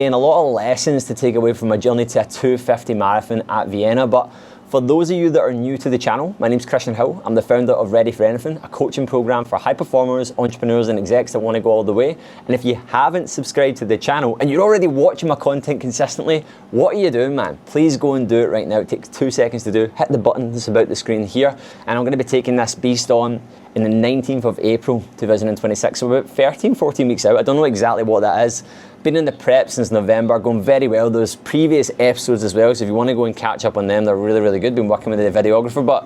And a lot of lessons to take away from my journey to a 250 marathon at Vienna. But for those of you that are new to the channel, my name's Christian Hill. I'm the founder of Ready for Anything, a coaching program for high performers, entrepreneurs and execs that want to go all the way. And if you haven't subscribed to the channel and you're already watching my content consistently, what are you doing, man? Please go and do it right now. It takes 2 seconds to do. Hit the button that's about the screen here. And I'm going to be taking this beast on in the 19th of April 2026, so about 13, 14 weeks out. I don't know exactly what that is. Been in the prep since November, going very well. Those previous episodes as well, so if you want to go and catch up on them, they're really, really good. Been working with the videographer, but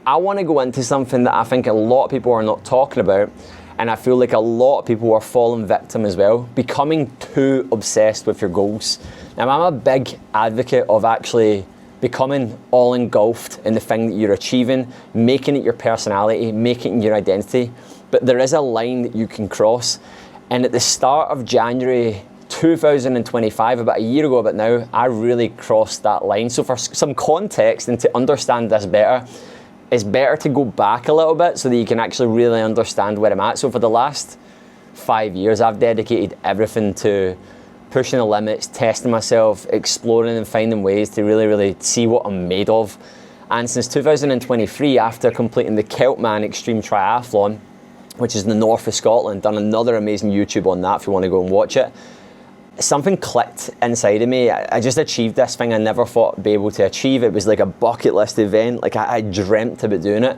I want to go into something that I think a lot of people are not talking about, and I feel like a lot of people are falling victim as well, becoming too obsessed with your goals. Now, I'm a big advocate of actually becoming all engulfed in the thing that you're achieving, making it your personality, making it your identity. But there is a line that you can cross. And at the start of January 2025, about a year ago about now, I really crossed that line. So for some context and to understand this better, it's better to go back a little bit so that you can actually really understand where I'm at. So for the last 5 years, I've dedicated everything to pushing the limits, testing myself, exploring and finding ways to really, really see what I'm made of. And since 2023, after completing the Keltman Extreme Triathlon, which is in the north of Scotland, done another amazing YouTube on that if you want to go and watch it, something clicked inside of me. I just achieved this thing I never thought I'd be able to achieve. It was like a bucket list event, like I dreamt about doing it.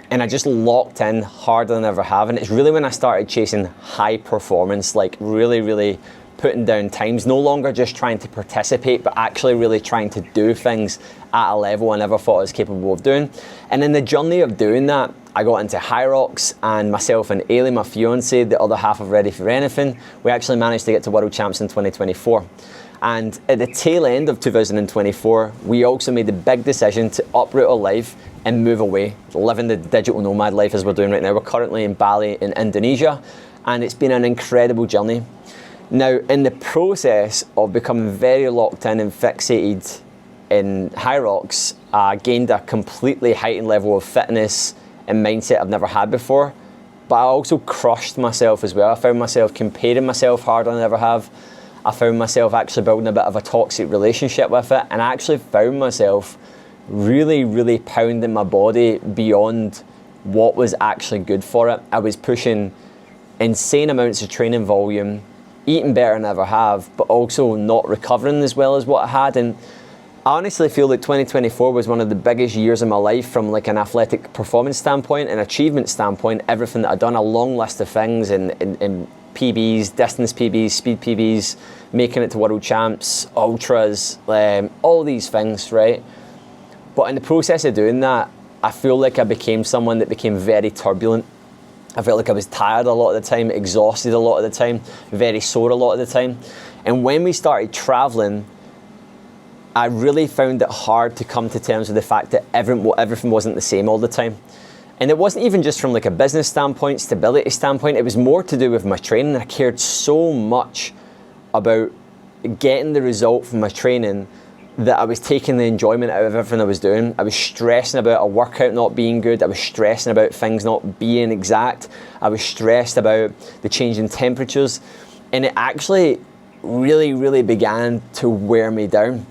And I just locked in harder than I ever have. And it's really when I started chasing high performance, like really, really putting down times, no longer just trying to participate, but actually really trying to do things at a level I never thought I was capable of doing. And in the journey of doing that, I got into Hyrox, and myself and Ailey, my fiance, the other half of Ready for Anything, we actually managed to get to World Champs in 2024. And at the tail end of 2024, we also made the big decision to uproot our life and move away, living the digital nomad life as we're doing right now. We're currently in Bali in Indonesia, and it's been an incredible journey. Now, in the process of becoming very locked in and fixated in Hyrox, I gained a completely heightened level of fitness and mindset I've never had before, but I also crushed myself as well. I found myself comparing myself harder than I ever have. I found myself actually building a bit of a toxic relationship with it, and I actually found myself really, really pounding my body beyond what was actually good for it. I was pushing insane amounts of training volume, eating better than I ever have, but also not recovering as well as what I had. And I honestly feel like 2024 was one of the biggest years of my life from like an athletic performance standpoint, an achievement standpoint, everything that I'd done, a long list of things in PBs, distance PBs, speed PBs, making it to World Champs, ultras, all these things, right? But in the process of doing that, I feel like I became someone that became very turbulent. I felt like I was tired a lot of the time, exhausted a lot of the time, very sore a lot of the time. And when we started traveling, I really found it hard to come to terms with the fact that everything wasn't the same all the time. And it wasn't even just from like a business standpoint, stability standpoint, it was more to do with my training. I cared so much about getting the result from my training that I was taking the enjoyment out of everything I was doing. I was stressing about a workout not being good. I was stressing about things not being exact. I was stressed about the change in temperatures. And it actually really, really began to wear me down.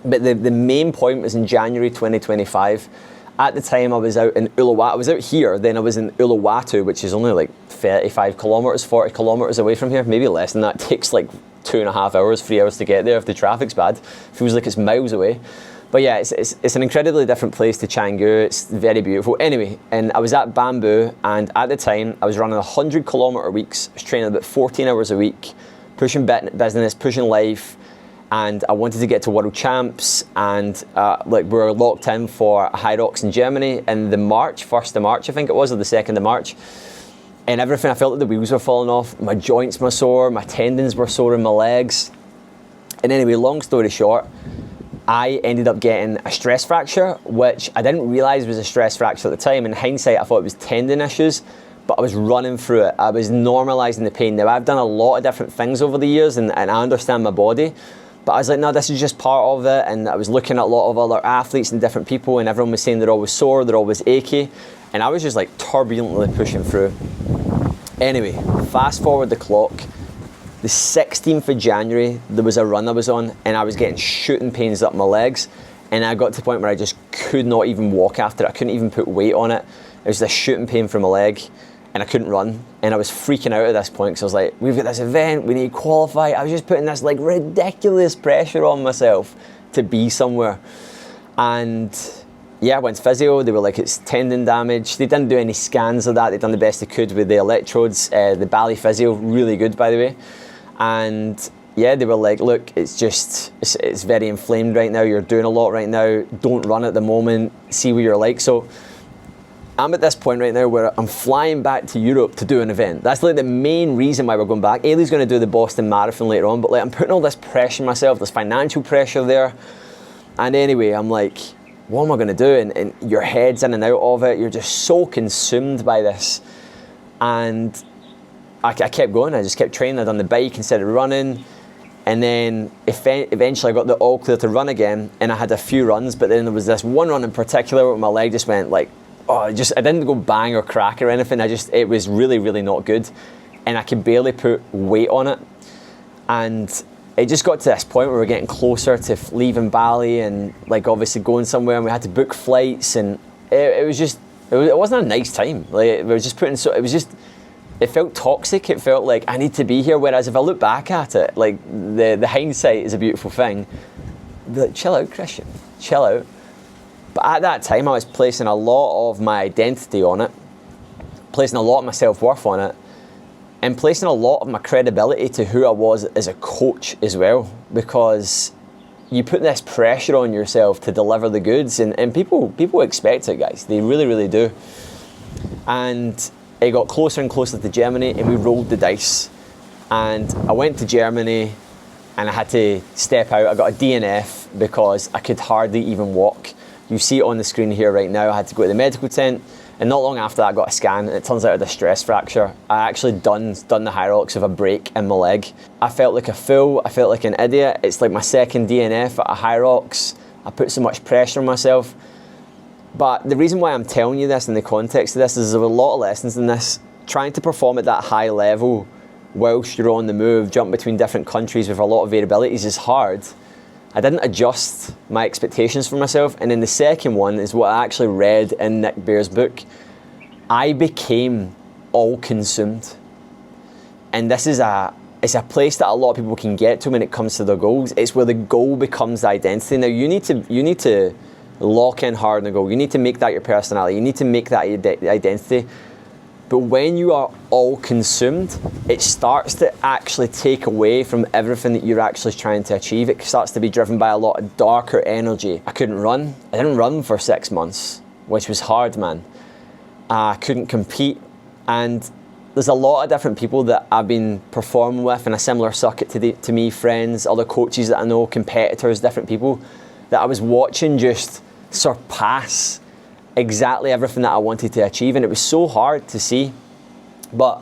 But the main point was in January 2025. At the time I was out in Uluwatu. I was out here, then I was in Uluwatu, which is only like 35 kilometers, 40 kilometers away from here, maybe less than that. It takes like 2.5 hours, 3 hours to get there if the traffic's bad. Feels like it's miles away. But yeah, it's an incredibly different place to Canggu. It's very beautiful. Anyway, and I was at Bamboo, and at the time I was running 100 kilometer weeks. I was training about 14 hours a week, pushing business, pushing life, and I wanted to get to World Champs, and like we were locked in for Hyrox in Germany in the March, 1st of March I think it was, or the 2nd of March. And everything, I felt like the wheels were falling off. My joints were sore, my tendons were sore in my legs. And anyway, long story short, I ended up getting a stress fracture, which I didn't realise was a stress fracture at the time. In hindsight, I thought it was tendon issues, but I was running through it. I was normalising the pain. Now, I've done a lot of different things over the years, and I understand my body, but I was like, no, this is just part of it. And I was looking at a lot of other athletes and different people, and everyone was saying they're always sore, they're always achy. And I was just like turbulently pushing through. Anyway, fast forward the clock. The 16th of January, there was a run I was on, and I was getting shooting pains up my legs, and I got to the point where I just could not even walk after it. I couldn't even put weight on it. It was this shooting pain from my leg, and I couldn't run, and I was freaking out at this point, because I was like, we've got this event, we need to qualify. I was just putting this like ridiculous pressure on myself to be somewhere. And yeah, I went to physio. They were like, it's tendon damage. They didn't do any scans of that. They done the best they could with the electrodes. The Bali physio, really good, by the way. And yeah, they were like, look, it's very inflamed right now. You're doing a lot right now. Don't run at the moment. See what you're like. So I'm at this point right now where I'm flying back to Europe to do an event. That's like the main reason why we're going back. Ailey's going to do the Boston Marathon later on, but like I'm putting all this pressure on myself, this financial pressure there. And anyway, I'm like, what am I going to do? And your head's in and out of it. You're just so consumed by this. And I kept going. I just kept training. I done the bike instead of running. And then eventually I got the all clear to run again. And I had a few runs, but then there was this one run in particular where my leg just went like, I didn't go bang or crack or anything. It was really, really not good. And I could barely put weight on it. And it just got to this point where we were getting closer to leaving Bali and like obviously going somewhere, and we had to book flights, and it wasn't a nice time. Like we were just it felt toxic. It felt like I need to be here. Whereas if I look back at it, like the hindsight is a beautiful thing. Like, chill out, Christian, chill out. But at that time, I was placing a lot of my identity on it, placing a lot of my self-worth on it, and placing a lot of my credibility to who I was as a coach as well, because you put this pressure on yourself to deliver the goods, and people expect it, guys. They really, really do. And it got closer and closer to Germany, and we rolled the dice. And I went to Germany, and I had to step out. I got a DNF because I could hardly even walk. You see it on the screen here right now. I had to go to the medical tent, and not long after that I got a scan, and it turns out I had a stress fracture. I actually done the Hyrox with a break in my leg. I felt like a fool. I felt like an idiot. It's like my second DNF at a Hyrox. I put so much pressure on myself. But the reason why I'm telling you this in the context of this is there's a lot of lessons in this. Trying to perform at that high level whilst you're on the move, jump between different countries with a lot of variabilities is hard. I didn't adjust my expectations for myself. And then the second one is what I actually read in Nick Bear's book. I became all consumed. And this is it's a place that a lot of people can get to when it comes to their goals. It's where the goal becomes the identity. Now you need to lock in hard on the goal. You need to make that your personality. You need to make that your identity. But when you are all consumed, it starts to actually take away from everything that you're actually trying to achieve. It starts to be driven by a lot of darker energy. I couldn't run. I didn't run for 6 months, which was hard, man. I couldn't compete. And there's a lot of different people that I've been performing with in a similar circuit to me, friends, other coaches that I know, competitors, different people that I was watching just surpass exactly everything that I wanted to achieve, and it was so hard to see. But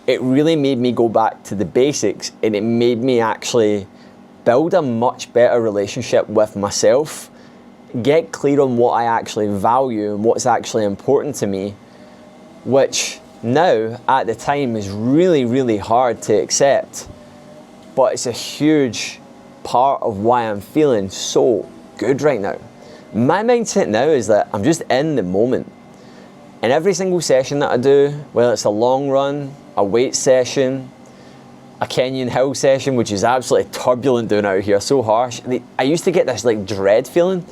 it really made me go back to the basics, and it made me actually build a much better relationship with myself, get clear on what I actually value and what's actually important to me, which now at the time is really, really hard to accept, but it's a huge part of why I'm feeling so good right now. My mindset now is that I'm just in the moment. And every single session that I do, whether it's a long run, a weight session, a Kenyan hill session, which is absolutely turbulent doing out here, so harsh. I used to get this like dread feeling,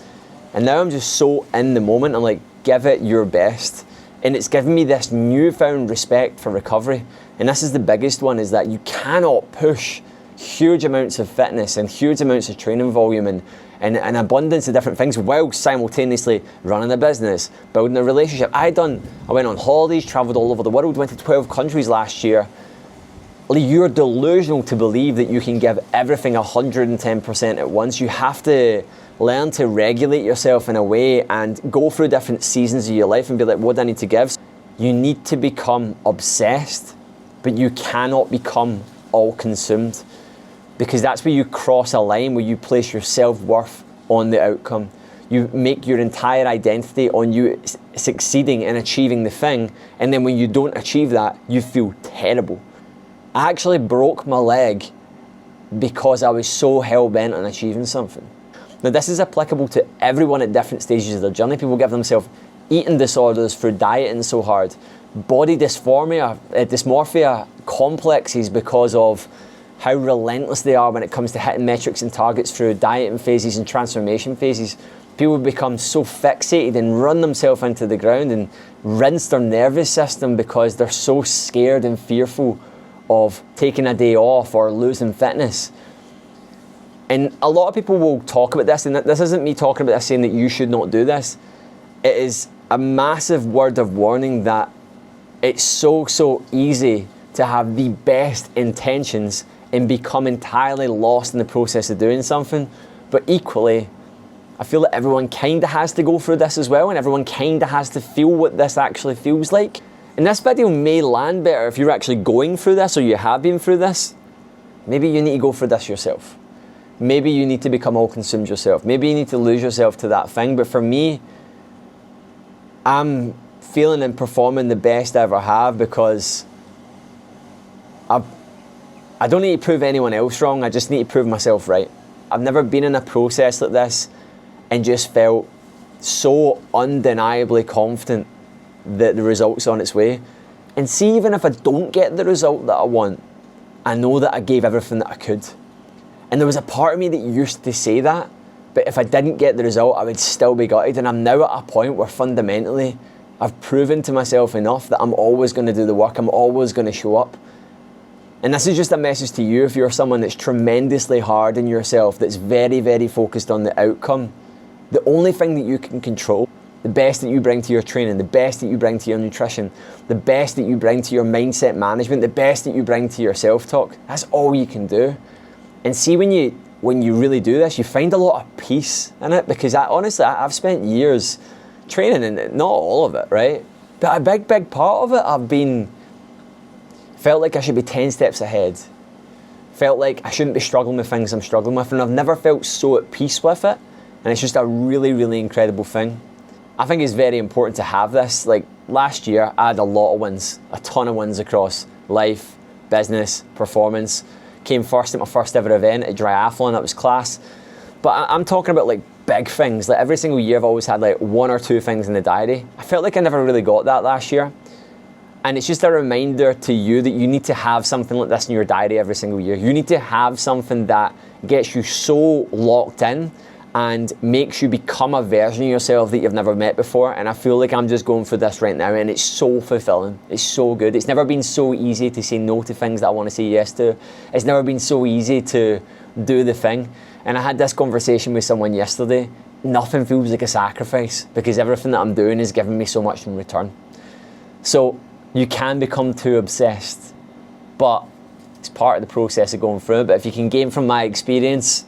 and now I'm just so in the moment. I'm like, give it your best. And it's given me this newfound respect for recovery. And this is the biggest one, is that you cannot push huge amounts of fitness and huge amounts of training volume and an abundance of different things while simultaneously running a business, building a relationship. I went on holidays, traveled all over the world, went to 12 countries last year. You're delusional to believe that you can give everything 110% at once. You have to learn to regulate yourself in a way and go through different seasons of your life and be like, what do I need to give? You need to become obsessed, but you cannot become all consumed. Because that's where you cross a line where you place your self-worth on the outcome. You make your entire identity on you succeeding and achieving the thing, and then when you don't achieve that, you feel terrible. I actually broke my leg because I was so hell-bent on achieving something. Now this is applicable to everyone at different stages of their journey. People give themselves eating disorders through dieting so hard, body dysmorphia complexes because of how relentless they are when it comes to hitting metrics and targets through dieting phases and transformation phases. People become so fixated and run themselves into the ground and rinse their nervous system because they're so scared and fearful of taking a day off or losing fitness. And a lot of people will talk about this, and this isn't me talking about this saying that you should not do this. It is a massive word of warning that it's so easy to have the best intentions and become entirely lost in the process of doing something. But equally, I feel that everyone kind of has to go through this as well, and everyone kind of has to feel what this actually feels like. And this video may land better if you're actually going through this or you have been through this. Maybe you need to go through this yourself. Maybe you need to become all consumed yourself. Maybe you need to lose yourself to that thing. But for me, I'm feeling and performing the best I ever have because I don't need to prove anyone else wrong. I just need to prove myself right. I've never been in a process like this and just felt so undeniably confident that the result's on its way. And see, even if I don't get the result that I want, I know that I gave everything that I could. And there was a part of me that used to say that, but if I didn't get the result, I would still be gutted. And I'm now at a point where fundamentally, I've proven to myself enough that I'm always going to do the work, I'm always going to show up. And this is just a message to you if you're someone that's tremendously hard on yourself, that's very focused on the outcome. The only thing that you can control, the best that you bring to your training, the best that you bring to your nutrition, the best that you bring to your mindset management, the best that you bring to your self-talk, that's all you can do. And see, when you really do this, you find a lot of peace in it, because honestly, I've spent years training, and not all of it, right? But a big part of it, felt like I should be 10 steps ahead. Felt like I shouldn't be struggling with things I'm struggling with, and I've never felt so at peace with it. And it's just a really incredible thing. I think it's very important to have this. Like last year, I had a lot of wins, a ton of wins across life, business, performance. Came first at my first ever event at triathlon, that was class. But I'm talking about like big things. Like every single year I've always had like 1 or 2 things in the diary. I felt like I never really got that last year. And it's just a reminder to you that you need to have something like this in your diary every single year. You need to have something that gets you so locked in and makes you become a version of yourself that you've never met before. And I feel like I'm just going through this right now, and it's so fulfilling. It's so good. It's never been so easy to say no to things that I want to say yes to. It's never been so easy to do the thing. And I had this conversation with someone yesterday. Nothing feels like a sacrifice because everything that I'm doing is giving me so much in return. So you can become too obsessed, but it's part of the process of going through it. But if you can gain from my experience,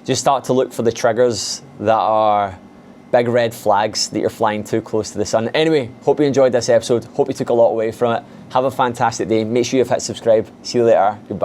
just start to look for the triggers that are big red flags that you're flying too close to the sun. Anyway, hope you enjoyed this episode. Hope you took a lot away from it. Have a fantastic day. Make sure you've hit subscribe. See you later. Goodbye.